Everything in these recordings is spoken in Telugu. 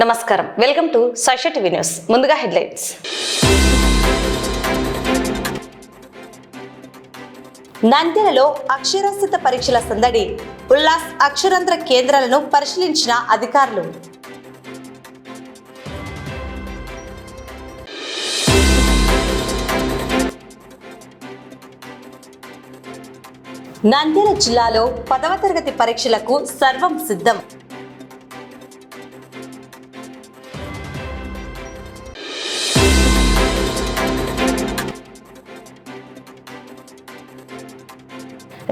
నమస్కారం, welcome to Sakshi TV news. ముందుగా హెడ్లైన్స్. నంద్యాలలో అక్షరాస్యత పరీక్షల సందడి. ఉల్లాస్ అక్షరాంధ్ర కేంద్రాలను పరిశీలించిన అధికారులు. నంద్యాల జిల్లాలో 10వ తరగతి పరీక్షలకు సర్వం సిద్ధం.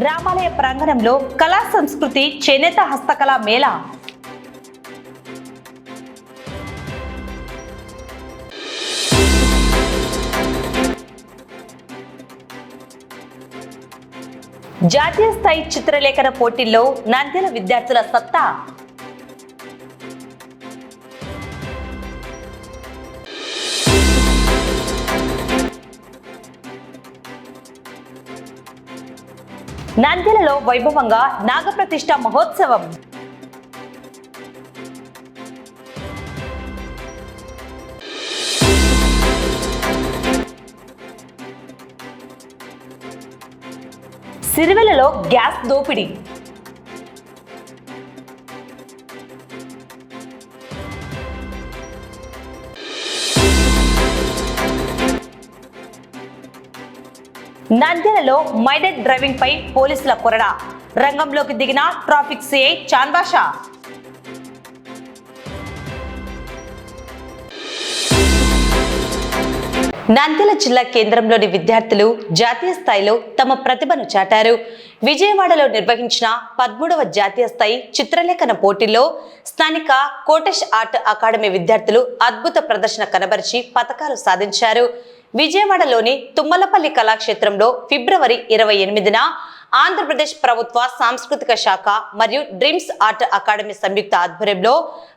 రామాలయ ప్రాంగణంలో కళా సంస్కృతి చేనేత హస్తకళ మేళా. జాతీయ స్థాయి చిత్రలేఖన పోటీల్లో నంద్యాల విద్యార్థుల సత్తా. నంద్యాలలో వైభవంగా నాగప్రతిష్ఠ మహోత్సవం. సిరివెల్లలో గ్యాస్ దోపిడీ. నంద్యాలలో మైడెడ్ డ్రైవింగ్ పై పోలీసుల కొరడా. రంగంలోకి దిగిన ట్రాఫిక్ సిఐ చాన్బాషా. నంద్యాల జిల్లా కేంద్రంలోని విద్యార్థులు జాతీయ స్థాయిలో తమ ప్రతిభను చాటారు. విజయవాడలో నిర్వహించిన 13వ జాతీయ స్థాయి చిత్రలేఖన పోటీల్లో స్థానిక కోటెష్ ఆర్ట్ అకాడమీ విద్యార్థులు అద్భుత ప్రదర్శన కనబరిచి పతకాలు సాధించారు. విజయవాడలోని తుమ్మలపల్లి కళాక్షేత్రంలో ఫిబ్రవరి 28న ఆంధ్రప్రదేశ్ ప్రభుత్వ సాంస్కృతిక శాఖ మరియు డ్రీమ్స్ ఆర్ట్ అకాడమీ సంయుక్త ఆధ్వర్యంలో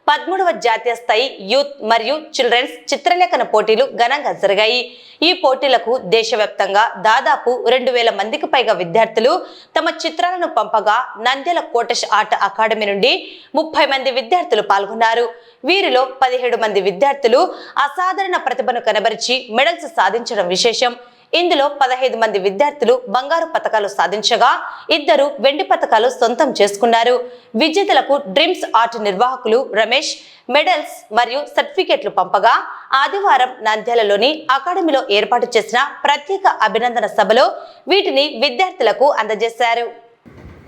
13వ జాతీయ స్థాయి యూత్ మరియు చిల్డ్రన్స్ చిత్రలేఖన పోటీలు ఘనంగా జరిగాయి. ఈ పోటీలకు దేశవ్యాప్తంగా దాదాపు 2000 మందికి పైగా విద్యార్థులు తమ చిత్రాలను పంపగా నంద్యాల కోటెష్ ఆర్ట్ అకాడమీ నుండి 30 మంది విద్యార్థులు పాల్గొన్నారు. వీరిలో 17 మంది విద్యార్థులు అసాధారణ ప్రతిభను కనబరిచి మెడల్స్ సాధించడం విశేషం. ఇందులో 15 మంది విద్యార్థులు బంగారు పతకాలు సాధించగా 2 వెండి పతకాలు సొంతం చేసుకున్నారు. విజేతలకు డ్రీమ్స్ ఆర్ట్ నిర్వాహకులు రమేష్ మెడల్స్ మరియు సర్టిఫికెట్లు పంపగా ఆదివారం నంద్యాలలోని అకాడమీలో ఏర్పాటు చేసిన ప్రత్యేక అభినందన సభలో వీటిని విద్యార్థులకు అందజేశారు.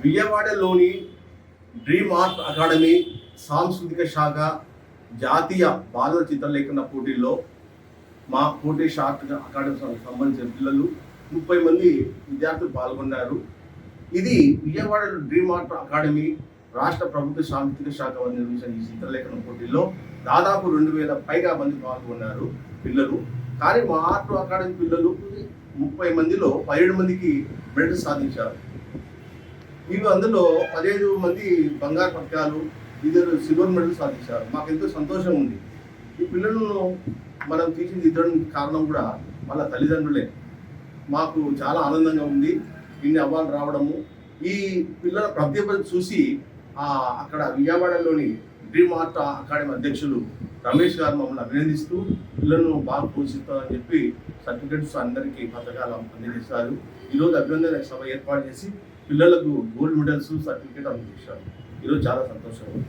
విజయవాడలోని డ్రీమ్ ఆర్ట్ అకాడమీ సాంస్కృతిక శాఖ జాతీయ బాలల చిత్రలేఖన పోటీల్లో మా కోటేష్ ఆర్ట్ అకాడమీ సంబంధించిన పిల్లలు 30 మంది విద్యార్థులు పాల్గొన్నారు. ఇది విజయవాడ డ్రీమ్ ఆర్ట్ అకాడమీ రాష్ట్ర ప్రభుత్వ సాంస్కృతిక శాఖ నిర్వహించిన ఈ చిత్రలేఖన పోటీల్లో దాదాపు 2000 పైగా మంది పాల్గొన్నారు పిల్లలు. కానీ మా ఆర్ట్ అకాడమీ పిల్లలు 30 మందిలో 17 మందికి మెడల్ సాధించారు. ఇవి అందులో 15 మంది బంగారు పథకాలు, 2 సిల్వర్ మెడల్ సాధించారు. మాకు ఎంతో సంతోషం ఉంది. ఈ పిల్లలను మనం తీర్చిదిద్దడానికి కారణం కూడా వాళ్ళ తల్లిదండ్రులే. మాకు చాలా ఆనందంగా ఉంది ఇన్ని అవార్డు రావడము. ఈ పిల్లల ప్రతిభను చూసి అక్కడ విజయవాడలోని డ్రీమ్ ఆర్ట్ అకాడమీ అధ్యక్షులు రమేష్ గారు మమ్మల్ని అభినందిస్తూ పిల్లలను బాగా పోషిస్తామని చెప్పి సర్టిఫికెట్స్ అందరికీ పథకాలు అందజేశారు. ఈరోజు అభినందన సభ ఏర్పాటు చేసి పిల్లలకు గోల్డ్ మెడల్స్ సర్టిఫికెట్ అందజేశారు. ఈరోజు చాలా సంతోషంగా.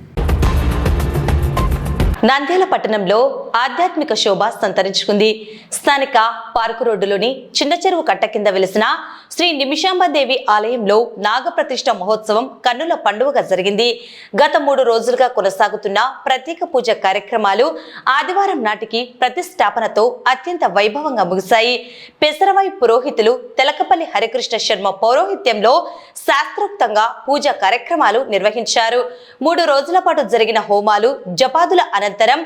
నంద్యాల పట్టణంలో ఆధ్యాత్మిక శోభ సంతరించుకుంది. స్థానిక పార్కు రోడ్డులోని చిన్న చెరువు కట్ట కింద వెలిసిన శ్రీ నిమిషాంబదేవి ఆలయంలో నాగప్రతిష్ఠ మహోత్సవం కన్నుల పండుగగా జరిగింది. గత 3 రోజులుగా కొనసాగుతున్న ప్రత్యేక పూజ కార్యక్రమాలు ఆదివారం నాటికి ప్రతిష్టాపనతో అత్యంత వైభవంగా ముగిశాయి. పెసరవాయి పురోహితులు తెలకపల్లి హరికృష్ణ శర్మ పౌరోహిత్యంలో శాస్త్రోక్తంగా పూజా కార్యక్రమాలు నిర్వహించారు. 3 రోజుల పాటు జరిగిన హోమాలు జపాదుల అనంతరం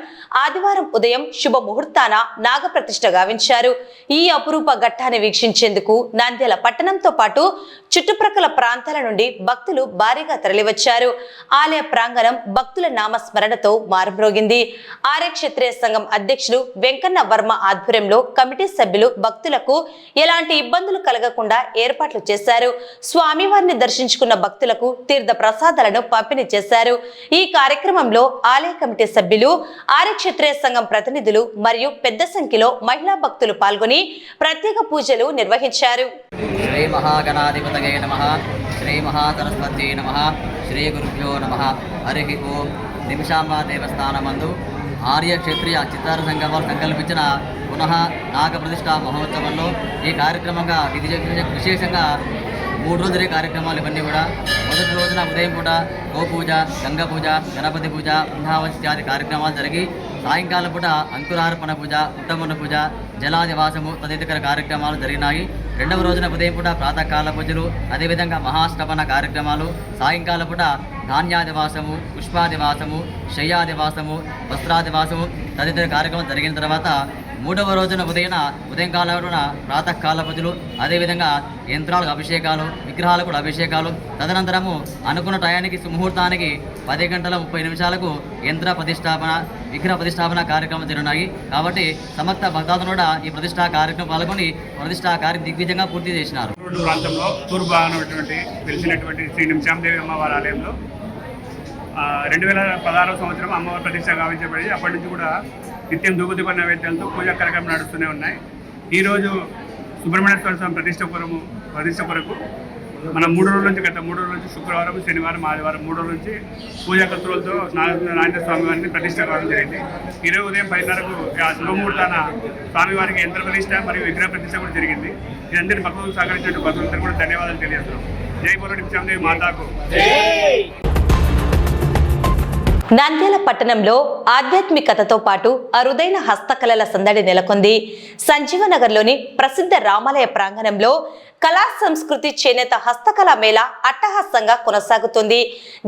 ఆదివారం ఉదయం శుభ ముహూర్తాన నాగప్రతిష్ఠ గావించారు. ఈ అపురూప ఘట్టాన్ని వీక్షించేందుకు నంద్యాల పట్టణంతో పాటు చుట్టుప్రక్కల ప్రాంతాల నుండి భక్తులు భారీగా తరలివచ్చారు. ఆలయ ప్రాంగణం భక్తుల నామస్మరణతో మారుమ్రోగింది. ఆర్య క్షత్రియ సంఘం అధ్యక్షులు వెంకన్న వర్మ ఆధ్వర్యంలో కమిటీ సభ్యులు భక్తులకు ఎలాంటి ఇబ్బందులు కలగకుండా ఏర్పాట్లు చేశారు. స్వామివారిని దర్శించుకున్న భక్తులకు తీర్థ ప్రసాదాలను పంపిణీ చేశారు. ఈ కార్యక్రమంలో ఆలయ కమిటీ సభ్యులు, ఆర్య క్షత్రియ సంఘం ప్రతినిధులు మరియు పెద్ద సంఖ్యలో మహిళా భక్తులు పాల్గొని ప్రత్యేక పూజలు నిర్వహించారు. శ్రీ మహాగణాధిపతయే నమః, శ్రీ మహాసరస్వత్యై నమః, శ్రీ గురుభ్యో నమః. హరి ఓం. నిమిషాంబ దేవస్థానమందు ఆర్య క్షత్రియ చిత్తార సంఘం వారు సంకల్పించిన పునః నాగ ప్రతిష్ఠా మహోత్సవంలో ఈ కార్యక్రమంగా విశేషంగా 3 రోజులు ఈ కార్యక్రమాలు ఇవన్నీ కూడా. మొదటి రోజున ఉదయం పూట గోపూజ, గంగ పూజ, గణపతి పూజ, బృందావతి ఇత్యాది కార్యక్రమాలు జరిగి సాయంకాలం పూట అంకురార్పణ పూజ, ఉత్తమన పూజ, జలాదివాసము తదితర కార్యక్రమాలు జరిగినాయి. రెండవ రోజున ఉదయం పూట ప్రాతకాల పూజలు, అదేవిధంగా మహాష్టపన కార్యక్రమాలు, సాయంకాలం పూట ధాన్యాదివాసము, పుష్పాదివాసము, శయ్యాదివాసము, వస్త్రాదివాసము తదితర కార్యక్రమం జరిగిన తర్వాత మూడవ రోజున ఉదయం కాలంలో ప్రాతకాల పూజలు, అదేవిధంగా యంత్రాలకు అభిషేకాలు, విగ్రహాలకు కూడా అభిషేకాలు, తదనంతరము అనుకున్న టయానికి సుముహూర్తానికి 10 గంటల 30 నిమిషాలకు యంత్ర ప్రతిష్టాపన, విగ్రహ ప్రతిష్టాపన కార్యక్రమం జరుగుతున్నాయి. కాబట్టి సమస్త భక్తాదులు కూడా ఈ ప్రతిష్టా కార్యక్రమం పాల్గొని ప్రతిష్టా కార్యక్రమం దిగ్విజయంగా పూర్తి చేసినారు. ప్రాంతంలో తూర్పు భాగమైనటువంటి వెలిసినటువంటి శ్రీ నిమిషాందేవి అమ్మవారి ఆలయంలో 2016 సంవత్సరం అమ్మవారి ప్రతిష్ట గావించబడి అప్పటి నుంచి కూడా నిత్యం ధూపదీప నైవేద్యాలతో పూజా కార్యక్రమం నడుస్తూనే ఉన్నాయి. ఈరోజు సుబ్రహ్మణ్య స్వామి ప్రతిష్ట కొరకు మనం 3 రోజుల నుంచి గత 3 రోజుల నుంచి శుక్రవారం, శనివారం, ఆదివారం 3 రోజుల నుంచి పూజా కత్తులతో నారాయణ స్వామి వారిని ప్రతిష్ట కావడం జరిగింది. ఈరోజు ఉదయం 10:30కు శుభముహూర్తాన స్వామివారికి యంత్ర ప్రతిష్ట మరియు విగ్రహ ప్రతిష్ట కూడా జరిగింది. ఇదందరి భక్తులు సహకరించిన భక్తులందరూ కూడా ధన్యవాదాలు తెలియజేస్తున్నాం. జై బోలో నిమిషాందేవి మాతాకు. నంద్యాల పట్టణంలో ఆధ్యాత్మికతతో పాటు అరుదైన హస్తకళల సందడి నెలకొంది. సంజీవనగర్లోని ప్రసిద్ధ రామాలయ ప్రాంగణంలో కళా సంస్కృతి చేనేత హస్తకళ మేళా అట్టహాసంగా కొనసాగుతుంది.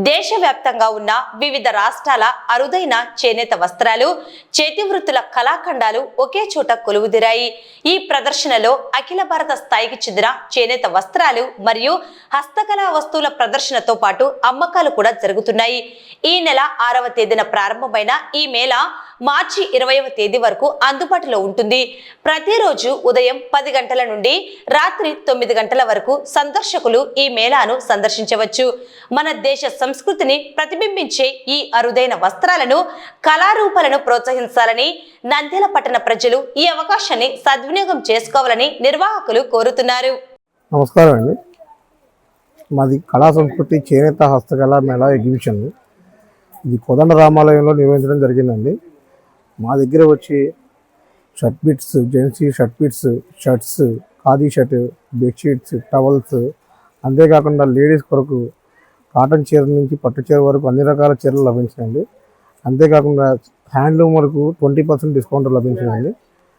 దేశవ్యాప్తంగా ఉన్న వివిధ రాష్ట్రాల అరుదైన చేనేత వస్త్రాలు, చేతి వృత్తుల కళాఖండాలు ఒకే చోట కొలువుదిరాయి. ఈ ప్రదర్శనలో అఖిల భారత స్థాయికి చెందిన చేనేత వస్త్రాలు మరియు హస్తకళా వస్తువుల ప్రదర్శనతో పాటు అమ్మకాలు కూడా జరుగుతున్నాయి. ఈ నెల 6వ తేదీన ప్రారంభమైన ఈ మేళా మార్చి 20వ తేదీ వరకు అందుబాటులో ఉంటుంది. ప్రతిరోజు ఉదయం 10 గంటల నుండి రాత్రి 9 గంటల వరకు సందర్శకులు ఈ మేళాను సందర్శించవచ్చు. మన దేశ సంస్కృతిని ప్రతిబింబించే ఈ అరుదైన వస్త్రాలను, కళారూపాలను ప్రోత్సహించాలని నంద్యాల పట్టణ ప్రజలు ఈ అవకాశాన్ని సద్వినియోగం చేసుకోవాలని నిర్వాహకులు కోరుతున్నారు. నమస్కారం అండి. మాది కళా సంస్కృతి చేనేత హస్తకళ మేళా ఎగ్జిబిషన్ ఇది కోదండ రామాలయంలో నిర్వహించడం జరిగిందండి. మా దగ్గర వచ్చి shirt bits, gents shirt bits, shirts, khadi shirt, bedsheets, towels, అంతేకాకుండా లేడీస్ కొరకు కాటన్ చీర నుంచి పట్టు చీర వరకు అన్ని రకాల చీరలు లభించాయండి. అంతేకాకుండా హ్యాండ్లూమ్ వరకు 20% డిస్కౌంట్ లభించిందండి.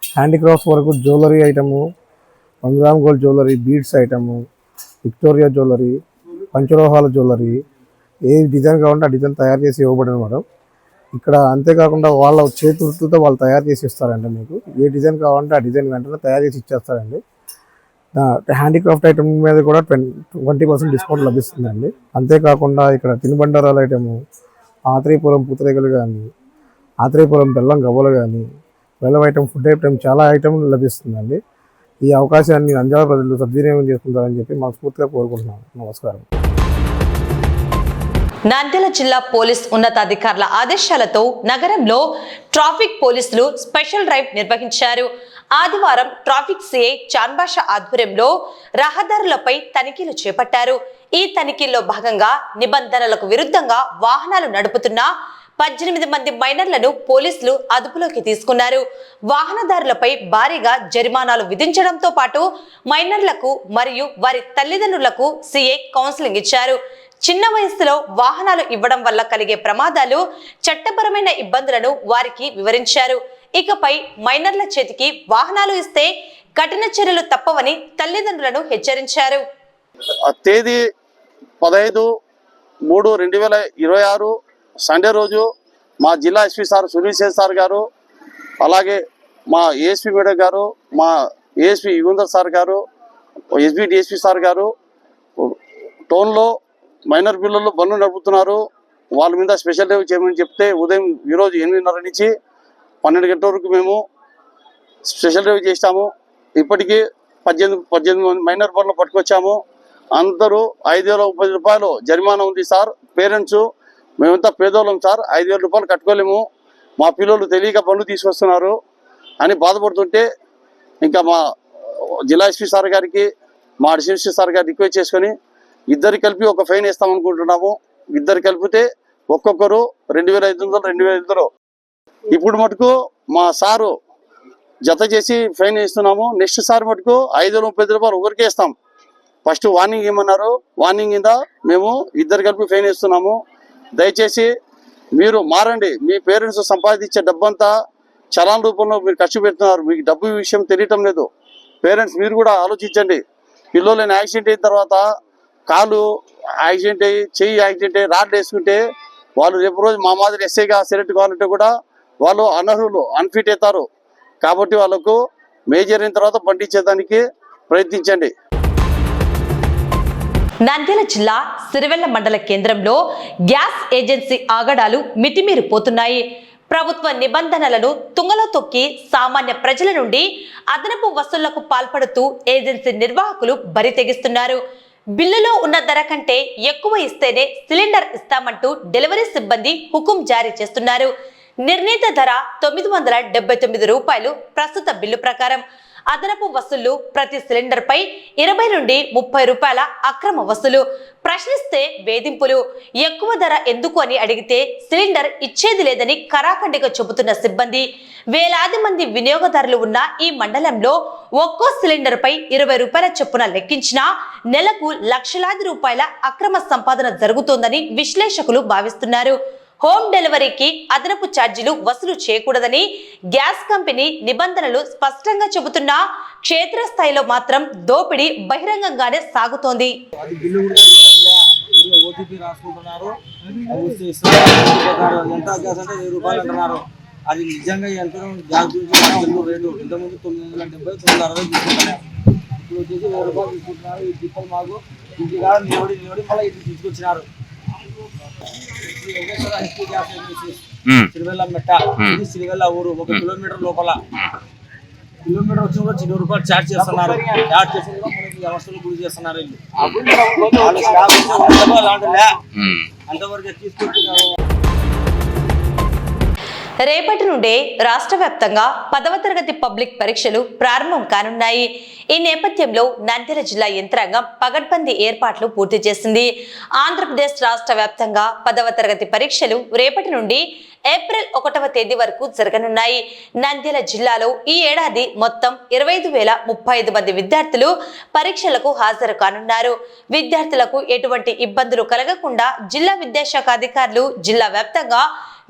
హ్యాండీక్రాఫ్ట్స్ వరకు jewellery item, 1 gram gold jewellery, beads item, Victoria jewellery, పంచలోహాల జ్యువెలరీ, ఏ డిజైన్ కావాలంటే ఆ డిజైన్ తయారు చేసి ఇవ్వబడిన మేడం ఇక్కడ. అంతేకాకుండా వాళ్ళ చేతి వృత్తులతో వాళ్ళు తయారు చేసి ఇస్తారండి. మీకు ఏ డిజైన్ కావాలంటే ఆ డిజైన్ వెంటనే తయారు చేసి ఇచ్చేస్తారండి. హ్యాండీక్రాఫ్ట్ ఐటమ్ మీద కూడా 20% డిస్కౌంట్ లభిస్తుందండి. అంతేకాకుండా ఇక్కడ తినుబండారాల ఐటము, ఆత్రేయపురం పూతరేగలు కానీ, ఆత్రేయపురం బెల్లం గవ్వలు కానీ, బెల్లం ఐటమ్, ఫుడ్ ఐటమ్ చాలా ఐటమ్ లభిస్తుందండి. ఈ అవకాశాన్ని నంద్యాల ప్రజలు సద్వినియోగం చేసుకుంటారని చెప్పి మనస్ఫూర్తిగా కోరుకుంటున్నాను. నమస్కారం. నంద్యాల జిల్లా పోలీస్ ఉన్నతాధికారుల ఆదేశాలతో నగరంలో ట్రాఫిక్ పోలీసులు స్పెషల్ డ్రైవ్ నిర్వహించారు. ఆదివారం ట్రాఫిక్ సిఐ చాన్బాషా ఆధ్వర్యంలో రహదారులపై తనిఖీలు చేపట్టారు. ఈ తనిఖీల్లో భాగంగా నిబంధనలకు విరుద్ధంగా వాహనాలు నడుపుతున్న 18 మంది మైనర్లను పోలీసులు అదుపులోకి తీసుకున్నారు. వాహనదారులపై భారీగా జరిమానాలు విధించడంతో పాటు మైనర్లకు మరియు వారి తల్లిదండ్రులకు సిఐ కౌన్సిలింగ్ ఇచ్చారు. చిన్న వయసులో వాహనాలు ఇవ్వడం వల్ల కలిగే ప్రమాదాలు, చట్టపరమైన ఇబ్బందులను వారికి వివరించారు. ఇకపై మైనర్ల చేతికి వాహనాలు ఇస్తే కఠిన చర్యలు తప్పవని తల్లిదండ్రులను హెచ్చరించారు. తేదీ 15/3/2026 సండే రోజు మా జిల్లా SP sir Sunil Sen sir గారు, అలాగే మా ఏఎస్పీ మేడం గారు, మా ఏఎస్పీ యుగంధర్ సార్ గారు, ఎస్బీ డిఎస్పీ సార్ గారు టౌన్లో మైనర్ పిల్లలు బండ్లు నడుపుతున్నారు, వాళ్ళ మీద స్పెషల్ డ్రైవ్ చేయమని చెప్తే ఉదయం ఈరోజు 8:30 నుంచి 12 గంటల వరకు మేము స్పెషల్ డ్రైవ్ చేస్తాము. ఇప్పటికీ 18 మైనర్ బండ్లు పట్టుకొచ్చాము. అందరూ 5,030 రూపాయలు జరిమానా ఉంది సార్. పేరెంట్స్ మేమంతా పేదోళ్ళం సార్, 5,000 రూపాయలు కట్టుకోలేము, మా పిల్లలు తెలియక బండ్లు తీసుకొస్తున్నారు అని బాధపడుతుంటే ఇంకా మా జిల్లా ఎస్పీ సార్ గారికి మా డిఎస్పీ సార్ గారు రిక్వెస్ట్ చేసుకొని ఇద్దరు కలిపి ఒక ఫైన్ వేస్తామనుకుంటున్నాము. ఇద్దరు కలిపితే ఒక్కొక్కరు 2,500 2,500. ఇప్పుడు మటుకు మా సారు జత చేసి ఫైన్ వేస్తున్నాము. నెక్స్ట్ సార్ మటుకు 5,030 రూపాయలు ఒకరికి వేస్తాం. ఫస్ట్ వార్నింగ్ ఇవ్వమన్నారు, వార్నింగ్ కింద మేము ఇద్దరు కలిపి ఫైన్ వేస్తున్నాము. దయచేసి మీరు మారండి. మీ పేరెంట్స్ సంపాదించే డబ్బంతా చలాన్ రూపంలో మీరు ఖర్చు పెడుతున్నారు, మీకు డబ్బు విషయం తెలియటం లేదు. పేరెంట్స్ మీరు కూడా ఆలోచించండి. పిల్లలైన యాక్సిడెంట్ అయిన తర్వాత కాలు యాక్సిడెంట్ అయ్యి చెయ్యి యాక్సిడెంట్ అయ్యి రాడ్లు వేసుకుంటే వాళ్ళు రేపు రోజు మా మాదిరి ఎస్ఐగా సెలెక్ట్ కావాలంటే కూడా వాళ్ళు అనర్హులు, అన్ఫిట్ అవుతారు. కాబట్టి వాళ్ళకు మేజర్ అయిన తర్వాత పండించేదానికి ప్రయత్నించండి. నంద్యాల జిల్లా సిరివెల్ల మండల కేంద్రంలో గ్యాస్ ఏజెన్సీ ఆగడాలు మితిమీరిపోతున్నాయి. ప్రభుత్వ నిబంధనలను తుంగలో తొక్కి సామాన్య ప్రజల నుండి అదనపు వసూళ్లకు పాల్పడుతూ ఏజెన్సీ నిర్వాహకులు బరి తెగిస్తున్నారు. బిల్లులో ఉన్న ధర కంటే ఎక్కువ ఇస్తేనే సిలిండర్ ఇస్తామంటూ డెలివరీ సిబ్బంది హుకుం జారీ చేస్తున్నారు. నిర్ణీత ధర 979 రూపాయలు ప్రస్తుత బిల్లు ప్రకారం. అదనపు వసూళ్లు ప్రతి సిలిండర్ పై 20 నుండి 30 రూపాయల అక్రమ వసూలు. ప్రశ్నిస్తే వేధింపులు. ఎక్కువ ధర ఎందుకు అని అడిగితే సిలిండర్ ఇచ్చేది లేదని కరాఖండిగా చెబుతున్న సిబ్బంది. వేలాది మంది వినియోగదారులు ఉన్న ఈ మండలంలో ఒక్కో సిలిండర్ పై 20 రూపాయల చొప్పున లెక్కించినా నెలకు లక్షలాది రూపాయల అక్రమ సంపాదన జరుగుతోందని విశ్లేషకులు భావిస్తున్నారు. హోమ్ డెలివరీకి అదనపు ఛార్జీలు వసూలు చేయకూడదని గ్యాస్ కంపెనీ నిబంధనలు స్పష్టంగా చెబుతున్నా క్షేత్రస్థాయిలో మాత్రం దోపిడీ బహిరంగంగానే సాగుతోంది. అది నిజంగా ఎంత గ్యాస్ రేటు ఇంతకుముందు 970 960 తీసుకుంటున్నారు. ఇప్పుడు వచ్చేసి 1000 రూపాయలు తీసుకుంటున్నారు. ఈ తిప్పలు మాకు ఇంటి కాడ నిలబడి మళ్ళీ ఇటు తీసుకొచ్చినారు. సిరివెల్ల మెట్ట, ఇది సిరివెల్ల ఊరు, 1 కిలోమీటర్ లోపల. కిలోమీటర్ వచ్చి కూడా 20 రూపాయలు ఛార్జ్ చేస్తున్నారు. ఛార్జ్ చేసి కూడా మనకి వ్యవస్థలు గురి చేస్తున్నారు. అంతవరకు తీసుకొచ్చినారు. రేపటి నుండే రాష్ట్ర వ్యాప్తంగా 10వ తరగతి పబ్లిక్ పరీక్షలు ప్రారంభం కానున్నాయి. ఈ నేపథ్యంలో నంద్యాల జిల్లా యంత్రాంగం పగడ్బందీ ఏర్పాట్లు పూర్తి చేసింది. ఆంధ్రప్రదేశ్ రాష్ట్ర వ్యాప్తంగా 10వ తరగతి పరీక్షలు రేపటి నుండి ఏప్రిల్ 1వ తేదీ వరకు జరగనున్నాయి. నంద్యాల జిల్లాలో ఈ ఏడాది మొత్తం 25,035 మంది విద్యార్థులు పరీక్షలకు హాజరు కానున్నారు. విద్యార్థులకు ఎటువంటి ఇబ్బందులు కలగకుండా జిల్లా విద్యాశాఖ అధికారులు జిల్లా వ్యాప్తంగా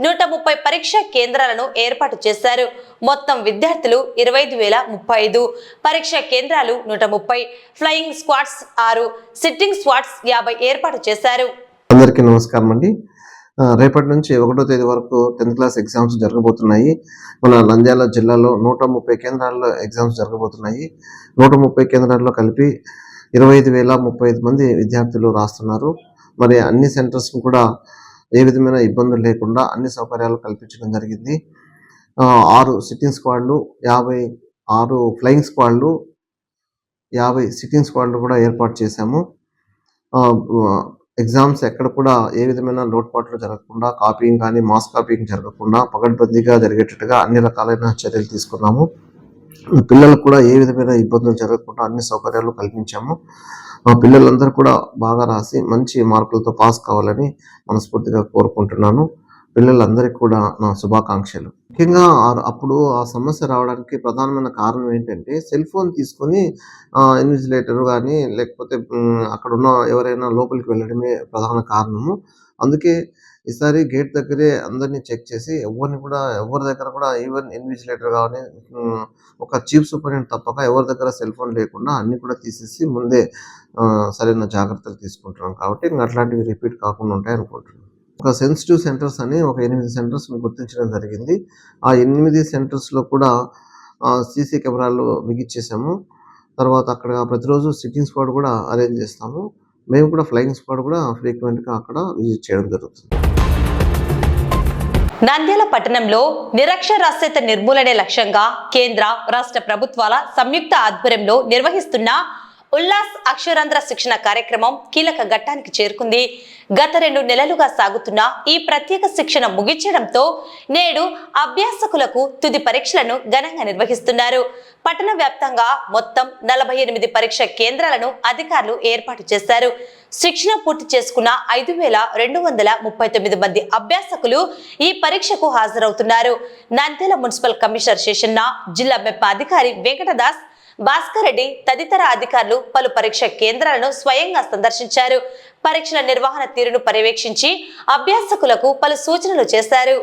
130 పరీక్షా కేంద్రాలను ఏర్పాటు చేశారు. మొత్తం విద్యార్థులు 25,035, పరీక్షా కేంద్రాలు 130, ఫ్లయింగ్ స్క్వాడ్స్ 6, సిట్టింగ్ స్క్వాడ్స్ 50 ఏర్పాటు చేశారు. అందరికీ నమస్కారం అండి. రేపటి నుంచి 1వ తేదీ వరకు 10th క్లాస్ ఎగ్జామ్స్ జరగబోతున్నాయి. మన నంద్యాల జిల్లాలో 130 కేంద్రాల్లో ఎగ్జామ్స్ జరగబోతున్నాయి. 130 కేంద్రాల్లో కలిపి 25,035 మంది విద్యార్థులు రాస్తున్నారు. మరి అన్ని సెంటర్స్ కూడా ఏ విధమైన ఇబ్బందులు లేకుండా అన్ని సౌకర్యాలు కల్పించడం జరిగింది. 6 సిట్టింగ్ స్క్వాడ్లు, 56 ఫ్లయింగ్ స్క్వాడ్లు, 50 సిట్టింగ్ స్క్వాడ్లు కూడా ఏర్పాటు చేశాము. ఎగ్జామ్స్ ఎక్కడ కూడా ఏ విధమైన లోటుపాట్లు జరగకుండా, కాపీయింగ్ కానీ మాస్ కాపీయింగ్ జరగకుండా పకడ్బందీగా జరిగేటట్టుగా అన్ని రకాలైన చర్యలు తీసుకున్నాము. పిల్లలకు కూడా ఏ విధమైన ఇబ్బందులు జరగకుండా అన్ని సౌకర్యాలు కల్పించాము. పిల్లలందరూ కూడా బాగా రాసి మంచి మార్కులతో పాస్ కావాలని మనస్ఫూర్తిగా కోరుకుంటున్నాను. పిల్లలందరికీ కూడా నా శుభాకాంక్షలు. ముఖ్యంగా అప్పుడు ఆ సమస్య రావడానికి ప్రధానమైన కారణం ఏంటంటే సెల్ ఫోన్ తీసుకొని ఇన్విజిలేటర్ కానీ లేకపోతే అక్కడ ఉన్న ఎవరైనా లోపలికి వెళ్ళడమే ప్రధాన కారణము. అందుకే ఈసారి గేట్ దగ్గరే అందరినీ చెక్ చేసి ఎవరి దగ్గర కూడా ఈవెన్ ఇన్విజిలేటర్ కానీ ఒక చీఫ్ సూపరింటెండెంట్ తప్పక ఎవరి దగ్గర సెల్ ఫోన్ లేకుండా అన్ని కూడా తీసేసి ముందే సరైన జాగ్రత్తలు తీసుకుంటున్నాం. కాబట్టి ఇంకా అట్లాంటివి రిపీట్ కాకుండా ఉంటాయి అనుకుంటున్నాను. ఒక సెన్సిటివ్ సెంటర్స్ అని ఒక 8 సెంటర్స్ గుర్తించడం జరిగింది. ఆ 8 సెంటర్స్లో కూడా సీసీ కెమెరాలు బిగించేసాము. తర్వాత అక్కడ ప్రతిరోజు సిట్టింగ్ స్పాట్ కూడా అరేంజ్ చేస్తాము. మేము కూడా ఫ్లయింగ్ స్పాట్ కూడా ఫ్రీక్వెంట్గా అక్కడ విజిట్ చేయడం జరుగుతుంది. నంద్యాల పట్టణంలో నిరక్షరాస్యత నిర్మూలనే లక్ష్యంగా కేంద్ర రాష్ట్ర ప్రభుత్వాల సంయుక్త ఆధ్వర్యంలో నిర్వహిస్తున్న ఉల్లాస్ అక్షరాంధ్ర శిక్షణ కార్యక్రమం కీలక ఘట్టానికి చేరుకుంది. గత 2 నెలలుగా సాగుతున్న ఈ ప్రత్యేక శిక్షణ ముగించడంతో నేడు అభ్యాసకులకు తుది పరీక్షలను ఘనంగా నిర్వహిస్తున్నారు. పట్టణ వ్యాప్తంగా మొత్తం 48 పరీక్ష కేంద్రాలను అధికారులు ఏర్పాటు చేశారు. శిక్షణ పూర్తి చేసుకున్న 5239 మంది అభ్యాసకులు ఈ పరీక్షకు హాజరవుతున్నారు. నంద్యాల మున్సిపల్ కమిషనర్ శేషన్న, జిల్లా మెప్ప అధికారి వెంకటదాస్, భాస్కర్ రెడ్డి తదితర అధికారులు పలు పరీక్ష కేంద్రాలను స్వయంగా సందర్శించారు. పరీక్షల నిర్వహణ తీరును పర్యవేక్షించి అభ్యాసకులకు పలు సూచనలు చేశారు.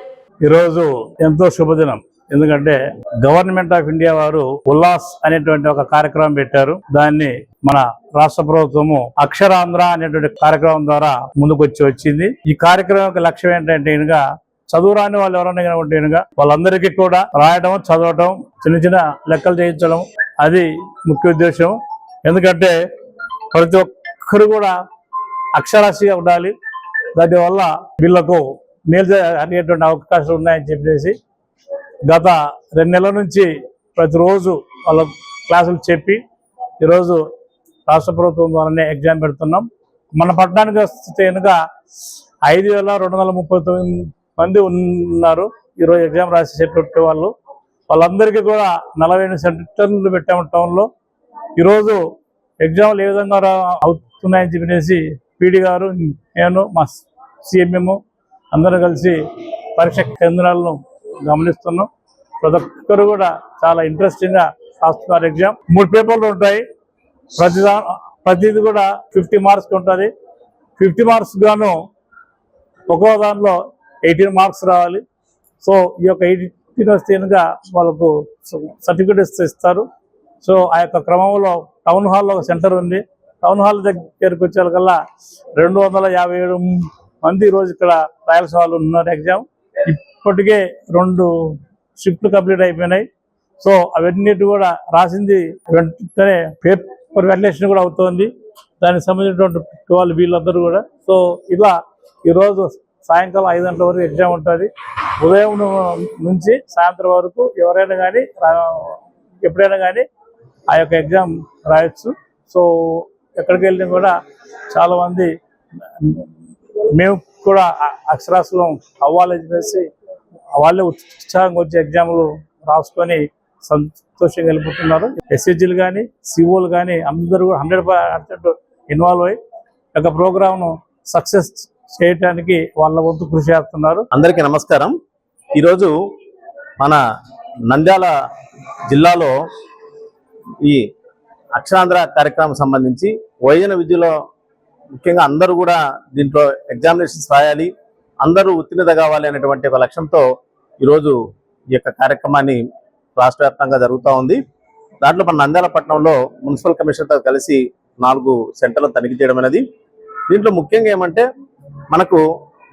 ఈరోజు ఎంతో శుభదినం. ఎందుకంటే గవర్నమెంట్ ఆఫ్ ఇండియా వారు ఉల్లాస్ అనేటువంటి ఒక కార్యక్రమం పెట్టారు. దాన్ని మన రాష్ట్ర ప్రభుత్వము అక్షరాంధ్ర అనేటువంటి కార్యక్రమం ద్వారా ముందుకు వచ్చింది. ఈ కార్యక్రమం యొక్క లక్ష్యం ఏంటంటే చదువు రాని వాళ్ళు ఎవరైనా ఉంటే వాళ్ళందరికీ కూడా రాయడం, చదవటం, చిన్న చిన్న లెక్కలు చేయించడం అది ముఖ్య ఉద్దేశం. ఎందుకంటే ప్రతి ఒక్కరు కూడా అక్షరాస్యగా ఉండాలి. దానివల్ల వీళ్లకు మేలు అనేటువంటి అవకాశాలు ఉన్నాయని చెప్పేసి గత 2 నెలల నుంచి ప్రతిరోజు వాళ్ళ క్లాసులు చెప్పి ఈరోజు రాష్ట్ర ప్రభుత్వం ద్వారానే ఎగ్జామ్ పెడుతున్నాం. మన పట్టణానికి వస్తే 5239 మంది ఉన్నారు ఈరోజు ఎగ్జామ్ రాసేటటువంటి వాళ్ళు. వాళ్ళందరికీ కూడా 48 సెంటర్లు పెట్టాము టౌన్లో. ఈరోజు ఎగ్జామ్లు ఏ విధంగా అవుతున్నాయని చెప్పేసి పీడీ గారు, నేను, మా సిఎంఎం అందరూ కలిసి పరీక్ష కేంద్రాలను గమనిస్తున్నాం. ప్రతి ఒక్కరు కూడా చాలా ఇంట్రెస్టింగ్గా రాస్తున్నారు. ఎగ్జామ్ 3 పేపర్లు ఉంటాయి. ప్రతిది కూడా 50 మార్క్స్ ఉంటుంది. 50 మార్క్స్ గాను ఒక్కో దానిలో 18 మార్క్స్ రావాలి. సో ఈ యొక్క 18 వస్తే వాళ్ళకు సర్టిఫికేట్ ఇస్తారు. సో ఆ యొక్క క్రమంలో టౌన్ హాల్లో ఒక సెంటర్ ఉంది. టౌన్ హాల్ దగ్గరికి వచ్చేకల్లా 257 మంది ఈరోజు ఇక్కడ రాయాల్సిన వాళ్ళు ఉన్నారు. ఎగ్జామ్ ఇప్పటికే 2 షిఫ్ట్లు కంప్లీట్ అయిపోయినాయి. సో అవన్నిటి కూడా రాసింది వెంటనే పేపర్ వెరిఫికేషన్ కూడా అవుతుంది. దానికి సంబంధించినటువంటి వాళ్ళు వీళ్ళందరూ కూడా. సో ఇలా ఈరోజు సాయంకాలం 5 గంటల వరకు ఎగ్జామ్ ఉంటుంది. ఉదయం నుంచి సాయంత్రం వరకు ఎవరైనా కానీ ఎప్పుడైనా కానీ ఆ యొక్క ఎగ్జామ్ రాయొచ్చు. సో ఎక్కడికి వెళ్ళినా కూడా చాలామంది మేము కూడా అక్షరాస్యులం అవ్వాలని చెప్పేసి వాళ్ళే ఉత్సాహంగా వచ్చి ఎగ్జామ్లు రాసుకొని సంతోషంగా వెళ్ళిపోతున్నారు. ఎస్హెచ్లు కానీ సిఓలు కానీ అందరూ కూడా 100% ఇన్వాల్వ్ అయ్యి ఒక ప్రోగ్రామ్ను సక్సెస్ చేయడానికి వాళ్ళ వంతు కృషి చేస్తున్నారు. అందరికీ నమస్కారం. ఈరోజు మన నంద్యాల జిల్లాలో ఈ అక్షరాంధ్ర కార్యక్రమం సంబంధించి వయోజన విద్యలో ముఖ్యంగా అందరూ కూడా దీంట్లో ఎగ్జామినేషన్స్ రాయాలి, అందరూ ఉత్తీర్ణత కావాలి అనేటువంటి ఒక లక్ష్యంతో ఈరోజు ఈ యొక్క కార్యక్రమాన్ని రాష్ట్ర వ్యాప్తంగా జరుగుతూ ఉంది. దాంట్లో మన నంద్యాల పట్టణంలో మున్సిపల్ కమిషనర్తో కలిసి 4 సెంటర్లు తనిఖీ చేయడం అనేది. దీంట్లో ముఖ్యంగా ఏమంటే మనకు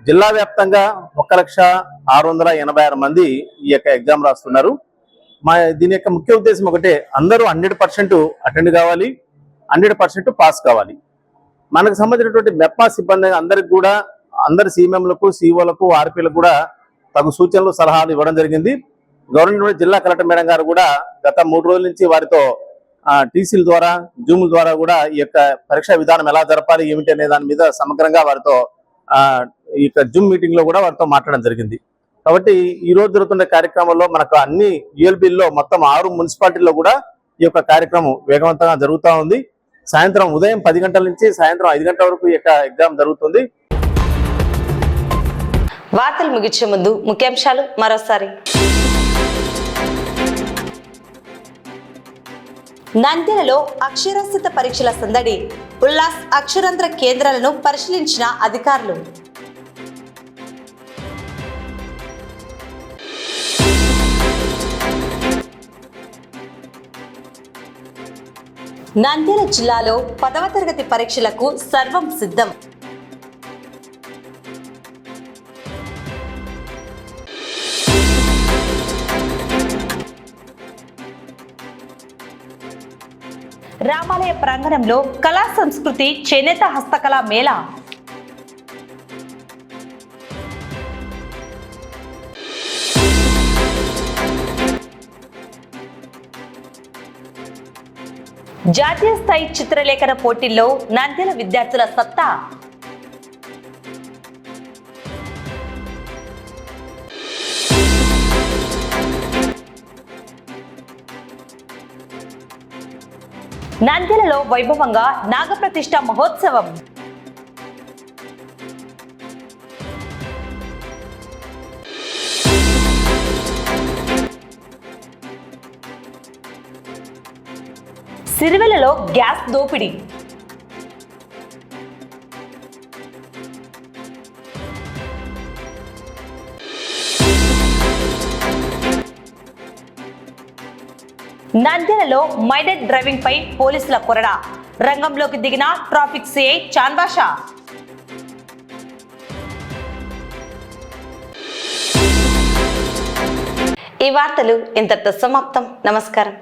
జిల్లా వ్యాప్తంగా 1,686 మంది ఈ యొక్క ఎగ్జామ్ రాస్తున్నారు. దీని యొక్క ముఖ్య ఉద్దేశం ఒకటే, అందరూ 100% అటెండ్ కావాలి, 100% పాస్ కావాలి. మనకు సంబంధించినటువంటి మెప్పా సిబ్బంది అందరికి కూడా, అందరి సీఎంలకు, సిఓలకు, ఆర్పీలకు కూడా తగు సూచనలు, సలహాలు ఇవ్వడం జరిగింది. గవర్నమెంట్ జిల్లా కలెక్టర్ మేడం గారు కూడా గత 3 రోజుల నుంచి వారితో టీసీల ద్వారా, జూముల ద్వారా కూడా ఈ యొక్క పరీక్షా విధానం ఎలా జరపాలి ఏమిటి అనే దాని మీద సమగ్రంగా వారితో ఈ యొక్క జూమ్ మీటింగ్ లో కూడా వారితో మాట్లాడడం జరిగింది. కాబట్టి ఈ రోజు జరుగుతున్న కార్యక్రమంలో మనకు అన్ని యూఎల్బీల్లో మొత్తం 6 మున్సిపాలిటీల్లో కూడా ఈ యొక్క కార్యక్రమం వేగవంతంగా జరుగుతూ ఉంది. సాయంత్రం ఉదయం 10 గంటల నుంచి సాయంత్రం 5 గంటల వరకు ఈ యొక్క ఎగ్జామ్ జరుగుతుంది. వార్తలు ముగించే ముందు ముఖ్యాంశాలు మరోసారి. నంద్యాలలో అక్షరాస్యత పరీక్షల సందడి. ఉల్లాస్ అక్షరాంధ్ర కేంద్రాలను పరిశీలించిన అధికారులు. నంద్యాల జిల్లాలో 10వ తరగతి పరీక్షలకు సర్వం సిద్ధం. రామాలయ ప్రాంగణంలో కళా సంస్కృతి చేనేత హస్తకళా మేళా. జాతీయ స్థాయి చిత్రలేఖన పోటీల్లో నంద్యాల విద్యార్థుల సత్తా. నంద్యాలలో వైభవంగా నాగప్రతిష్ఠ మహోత్సవం. సిరివెల్లలో గ్యాస్ దోపిడీ. నంద్యాలలో మైనర్ డ్రైవింగ్ పై పోలీసుల కొరడా. రంగంలోకి దిగిన ట్రాఫిక్ సిఐ చాన్బాషా. ఈ వార్తలు ఇంతటితో సమాప్తం. నమస్కారం.